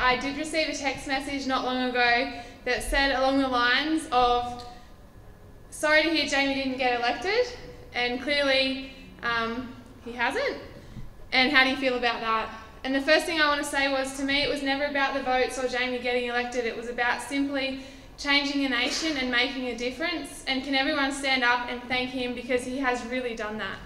I did receive a text message not long ago that said along the lines of, sorry to hear Jamie didn't get elected, and clearly he hasn't, and how do you feel about that? And the first thing I want to say was, to me, it was never about the votes or Jamie getting elected. It was about simply changing a nation and making a difference. And can everyone stand up and thank him, because he has really done that.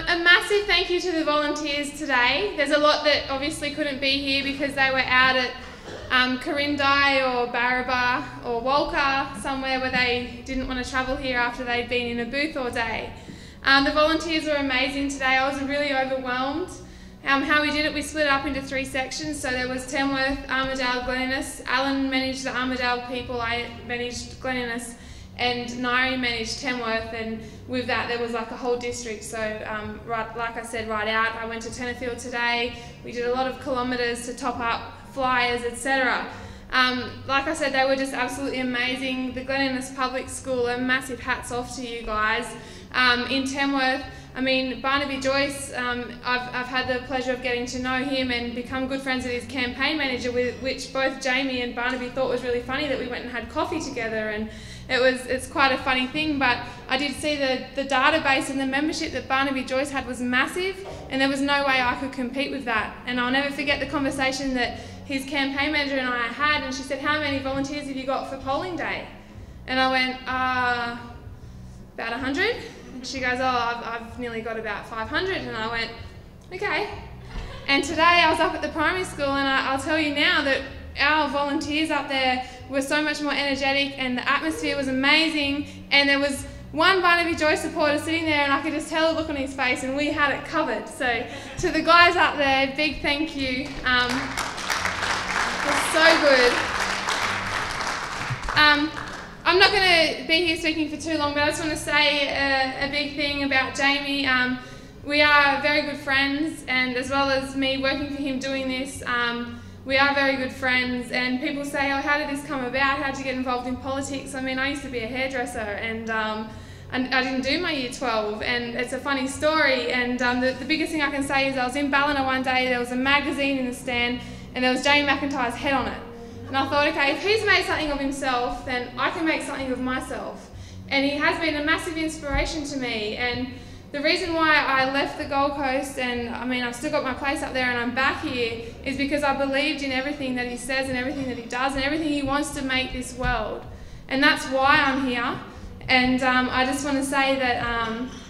A massive thank you to the volunteers today. There's a lot that obviously couldn't be here because they were out at Corindi or Barraba or Walker, somewhere where they didn't want to travel here after they'd been in a booth all day. The volunteers were amazing today. I was really overwhelmed. How we did it, we split it up into 3 sections. So there was Tamworth, Armidale, Glen Innes. Alan managed the Armidale people, I managed Glen Innes, and Nairi managed Tamworth, and with that there was like a whole district. So like I said, right out, I went to Tenterfield today. We did a lot of kilometres to top up flyers, etc. Like I said, they were just absolutely amazing. The Glen Innes Public School, a massive hats off to you guys. In Tamworth, I mean, Barnaby Joyce, I've had the pleasure of getting to know him and become good friends with his campaign manager, which both Jamie and Barnaby thought was really funny, that we went and had coffee together, and it's quite a funny thing. But I did see the database and the membership that Barnaby Joyce had was massive, and there was no way I could compete with that. And I'll never forget the conversation that his campaign manager and I had, and she said, how many volunteers have you got for polling day? And I went, about 100. And she goes, oh, I've nearly got about 500. And I went, okay. And today I was up at the primary school, and I'll tell you now that our volunteers up there were so much more energetic, and the atmosphere was amazing, and there was one Barnaby Joyce supporter sitting there, and I could just tell the look on his face, and we had it covered. So to the guys up there, big thank you. It was so good. I'm not going to be here speaking for too long, but I just want to say a big thing about Jamie. We are very good friends, and as well as me working for him doing this, we are very good friends. And people say, oh, how did this come about? How did you get involved in politics? I mean, I used to be a hairdresser, and I didn't do my year 12, and it's a funny story. And the biggest thing I can say is I was in Ballina one day, there was a magazine in the stand, and there was Jamie McIntyre's head on it. And I thought, okay, if he's made something of himself, then I can make something of myself. And he has been a massive inspiration to me. And the reason why I left the Gold Coast, and I mean, I've still got my place up there and I'm back here, is because I believed in everything that he says and everything that he does and everything he wants to make this world. And that's why I'm here. And I just want to say that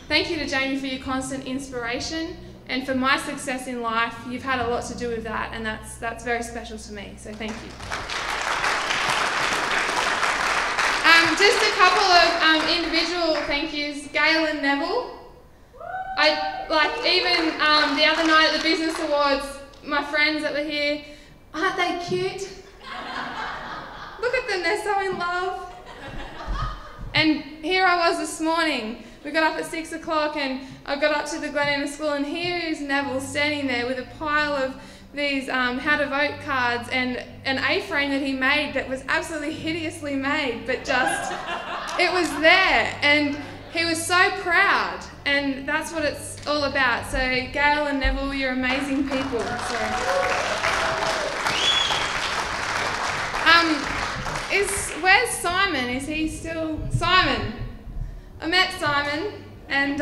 thank you to Jamie for your constant inspiration. And for my success in life, you've had a lot to do with that, and that's very special to me, so thank you. Just a couple of individual thank yous. Gail and Neville. Even the other night at the Business Awards, my friends that were here, aren't they cute? Look at them, they're so in love. And here I was this morning. We got up at 6 o'clock and I got up to the Glen Innes School, and here is Neville standing there with a pile of these how to vote cards and an A-frame that he made that was absolutely hideously made, but just, it was there, and he was so proud, and that's what it's all about. So Gail and Neville, you're amazing people. Where's Simon? Is he still, Simon? I met Simon, and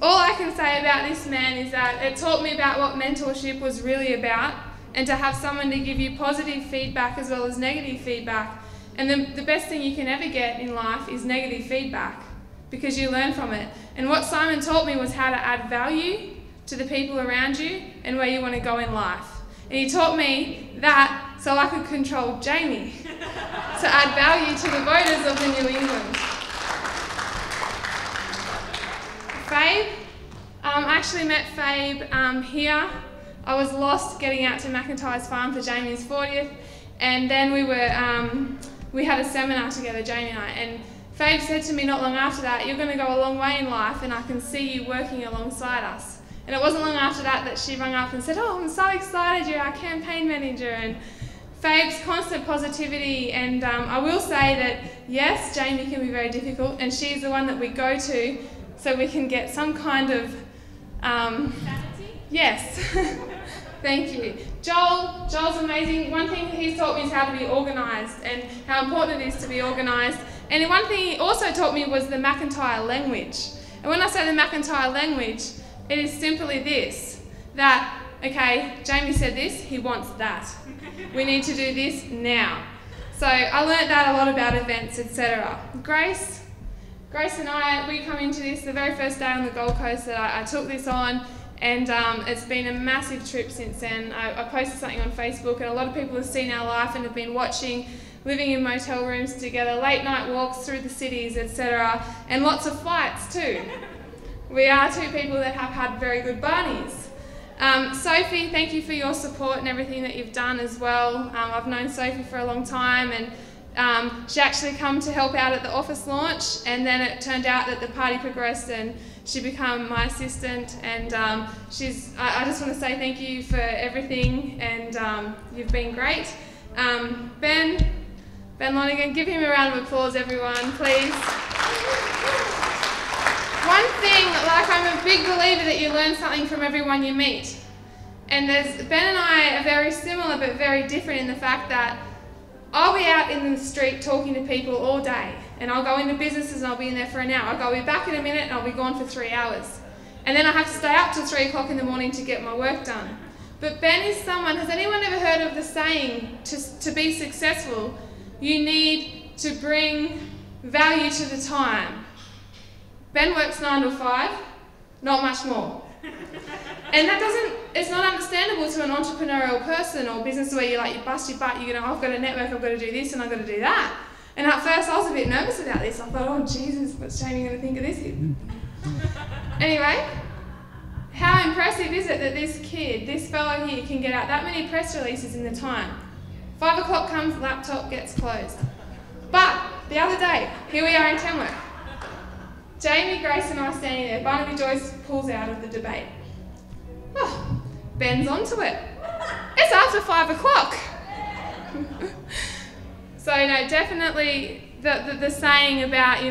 all I can say about this man is that it taught me about what mentorship was really about, and to have someone to give you positive feedback as well as negative feedback. And the best thing you can ever get in life is negative feedback, because you learn from it. And what Simon taught me was how to add value to the people around you and where you want to go in life. And he taught me that so I could control Jamie to add value to the voters of the New England. Fabe. I actually met Fabe here. I was lost getting out to McIntyre's farm for Jamie's 40th, and then we had a seminar together, Jamie and I, and Fabe said to me not long after that, "You're going to go a long way in life and I can see you working alongside us." And it wasn't long after that she rang up and said, "Oh, I'm so excited, you're our campaign manager." And Fabe's constant positivity, and I will say that yes, Jamie can be very difficult, and she's the one that we go to so we can get some kind of sanity? Yes. Thank you. Joel's amazing. One thing he's taught me is how to be organised and how important it is to be organised. And one thing he also taught me was the McIntyre language. And when I say the McIntyre language, it is simply this, that, okay, Jamie said this, he wants that. We need to do this now. So I learnt that a lot about events, etc. Grace and I, we come into this the very first day on the Gold Coast that I took this on, and it's been a massive trip since then. I posted something on Facebook and a lot of people have seen our life and have been watching, living in motel rooms together, late night walks through the cities, etc. and lots of fights too. We are two people that have had very good buddies. Sophie, thank you for your support and everything that you've done as well. I've known Sophie for a long time, and she actually come to help out at the office launch, and then it turned out that the party progressed and she became my assistant, and I just want to say thank you for everything, and you've been great. Ben Lonigan, give him a round of applause, everyone, please. One thing, I'm a big believer that you learn something from everyone you meet. And Ben and I are very similar but very different in the fact that I'll be out in the street talking to people all day, and I'll go into businesses and I'll be in there for an hour. I'll be back in a minute and I'll be gone for 3 hours. And then I have to stay up till 3 o'clock in the morning to get my work done. But Ben is someone, has anyone ever heard of the saying, to be successful, you need to bring value to the time? Ben works 9 to 5, not much more. And it's not understandable to an entrepreneurial person or business where you bust your butt, I've got to network, I've got to do this and I've got to do that. And at first I was a bit nervous about this. I thought, oh Jesus, what's Jamie going to think of this? Anyway, how impressive is it that this fellow here can get out that many press releases in the time? 5 o'clock comes, laptop gets closed. But the other day, here we are in Tamworth. Jamie, Grace and I are standing there. Barnaby Joyce pulls out of the debate. Oh, Ben's onto it. It's after 5 o'clock. So, definitely the saying about,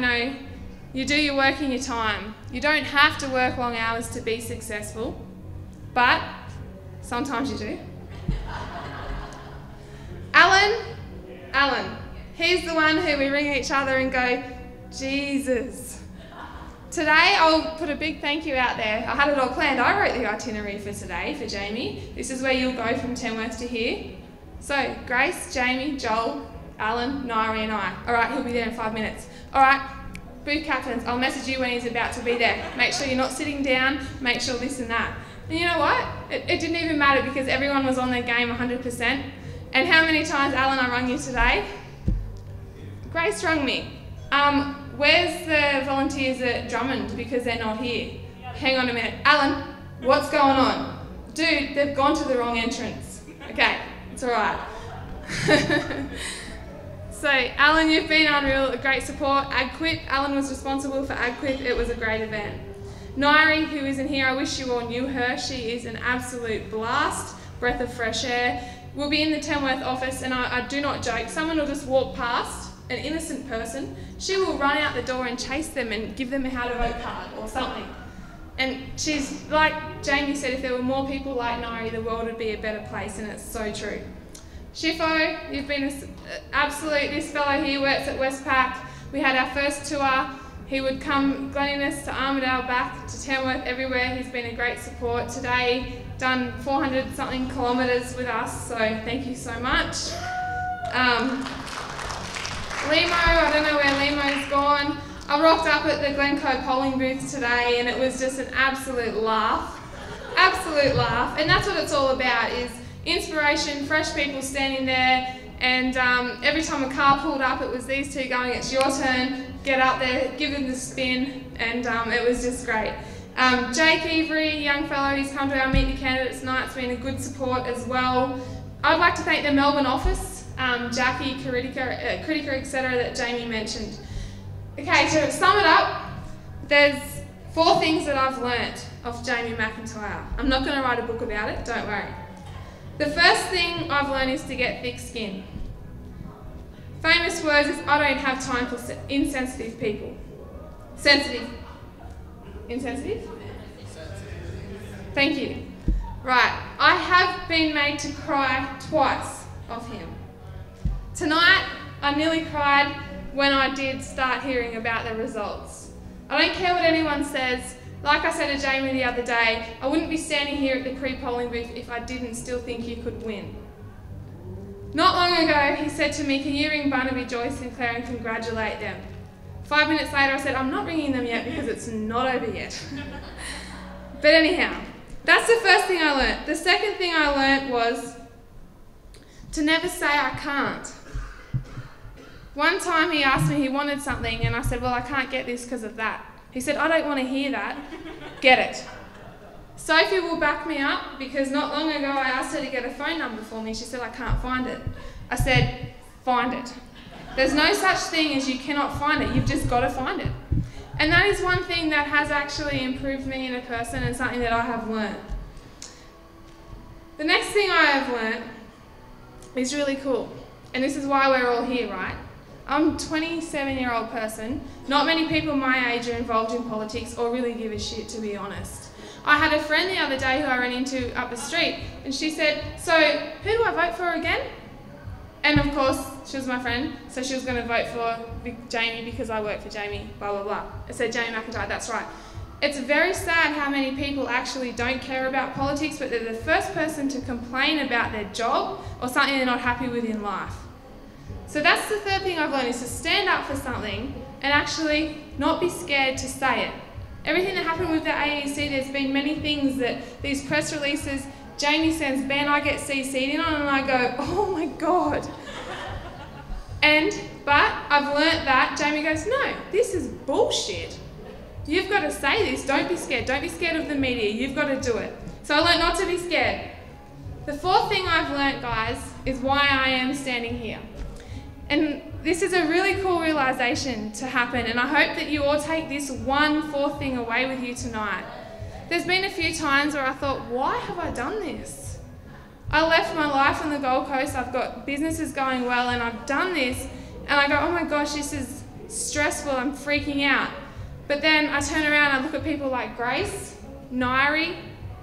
you do your work in your time. You don't have to work long hours to be successful, but sometimes you do. Alan, he's the one who we ring each other and go, Jesus. Today, I'll put a big thank you out there. I had it all planned. I wrote the itinerary for today for Jamie. This is where you'll go from Tamworth to here. So, Grace, Jamie, Joel, Alan, Nairi and I. All right, he'll be there in 5 minutes. All right, booth captains, I'll message you when he's about to be there. Make sure you're not sitting down, make sure this and that. And you know what? It didn't even matter because everyone was on their game 100%. And how many times, Alan, I rung you today? Grace rung me. Where's the volunteers at Drummond because they're not here? Hang on a minute. Alan, what's going on? Dude, they've gone to the wrong entrance. Okay, it's all right. So, Alan, you've been unreal, great support. AgQuip, Alan was responsible for AgQuip. It was a great event. Nairi, who isn't here, I wish you all knew her. She is an absolute blast, breath of fresh air. We'll be in the Tamworth office, and I do not joke. Someone will just walk past, an innocent person, she will run out the door and chase them and give them a how to vote card or something. And she's, like Jamie said, if there were more people like Nairi, the world would be a better place, and it's so true. Shifo, you've been absolute, this fellow here works at Westpac. We had our first tour. He would come Gleniness to Armidale, back to Tamworth, everywhere. He's been a great support. Today, done 400 something kilometres with us, so thank you so much. Limo, I don't know where Limo's gone. I rocked up at the Glencoe polling booth today and it was just an absolute laugh. Absolute laugh. And that's what it's all about, is inspiration, fresh people standing there, and every time a car pulled up it was these two going, it's your turn, get up there, give them the spin, and it was just great. Jake Every, young fellow who's come to our Meet the Candidates night, has been a good support as well. I'd like to thank the Melbourne office, Jackie, Critica, etc. that Jamie mentioned. Okay, to sum it up, there's 4 things that I've learnt of Jamie McIntyre. I'm not going to write a book about it, don't worry. The first thing I've learned is to get thick skin. Famous words is, I don't have time for insensitive people. Sensitive. Insensitive? Thank you. Right, I have been made to cry twice of him. Tonight, I nearly cried when I did start hearing about the results. I don't care what anyone says. Like I said to Jamie the other day, I wouldn't be standing here at the pre-polling booth if I didn't still think you could win. Not long ago, he said to me, can you ring Barnaby, Joyce and Claire and congratulate them? 5 minutes later, I said, I'm not ringing them yet because it's not over yet. But anyhow, that's the first thing I learnt. The second thing I learnt was to never say I can't. One time he asked me, he wanted something, and I said, well, I can't get this because of that. He said, I don't want to hear that. Get it. Sophie will back me up because not long ago I asked her to get a phone number for me. She said, I can't find it. I said, find it. There's no such thing as you cannot find it. You've just got to find it. And that is one thing that has actually improved me in a person and something that I have learned. The next thing I have learned is really cool. And this is why we're all here, right? I'm a 27-year-old person. Not many people my age are involved in politics or really give a shit, to be honest. I had a friend the other day who I ran into up the street, and she said, so who do I vote for again? And of course, she was my friend, so she was going to vote for Jamie because I work for Jamie, blah, blah, blah. I said, Jamie McIntyre, that's right. It's very sad how many people actually don't care about politics, but they're the first person to complain about their job or something they're not happy with in life. So that's the third thing I've learned, is to stand up for something and actually not be scared to say it. Everything that happened with the AEC, there's been many things that these press releases, Jamie sends Ben, I get CC'd in on, and I go, oh my God. But I've learnt that Jamie goes, no, this is bullshit. You've got to say this, don't be scared. Don't be scared of the media, you've got to do it. So I learnt not to be scared. The fourth thing I've learnt, guys, is why I am standing here. And this is a really cool realisation to happen, and I hope that you all take this fourth thing away with you tonight. There's been a few times where I thought, why have I done this? I left my life on the Gold Coast, I've got businesses going well, and I've done this, and I go, oh my gosh, this is stressful, I'm freaking out. But then I turn around and I look at people like Grace, Nairi,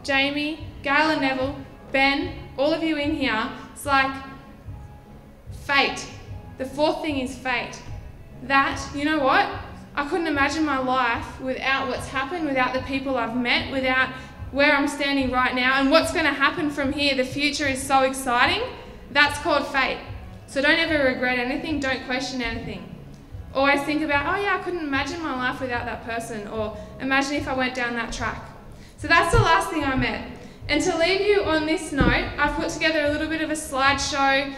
Jamie, Gail and Neville, Ben, all of you in here. It's like fate. The fourth thing is fate. That, you know what? I couldn't imagine my life without what's happened, without the people I've met, without where I'm standing right now and what's going to happen from here. The future is so exciting. That's called fate. So don't ever regret anything, don't question anything. Always think about, oh yeah, I couldn't imagine my life without that person, or imagine if I went down that track. So that's the last thing I met. And to leave you on this note, I've put together a little bit of a slideshow.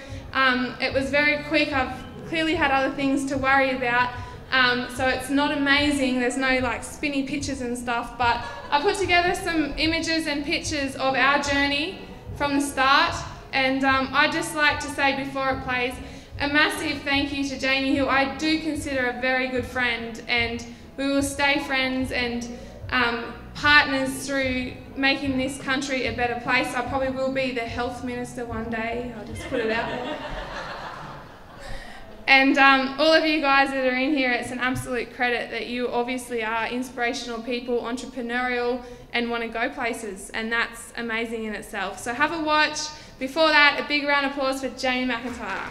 It was very quick. I've clearly had other things to worry about. So it's not amazing. There's no like spinny pictures and stuff, but I put together some images and pictures of our journey from the start. And I'd just like to say before it plays, a massive thank you to Jamie, who I do consider a very good friend, and we will stay friends and partners through making this country a better place. I probably will be the health minister one day, I'll just put it out there. And all of you guys that are in here, it's an absolute credit that you obviously are inspirational people, entrepreneurial, and want to go places, and that's amazing in itself. So have a watch. Before that, a big round of applause for Jamie McIntyre.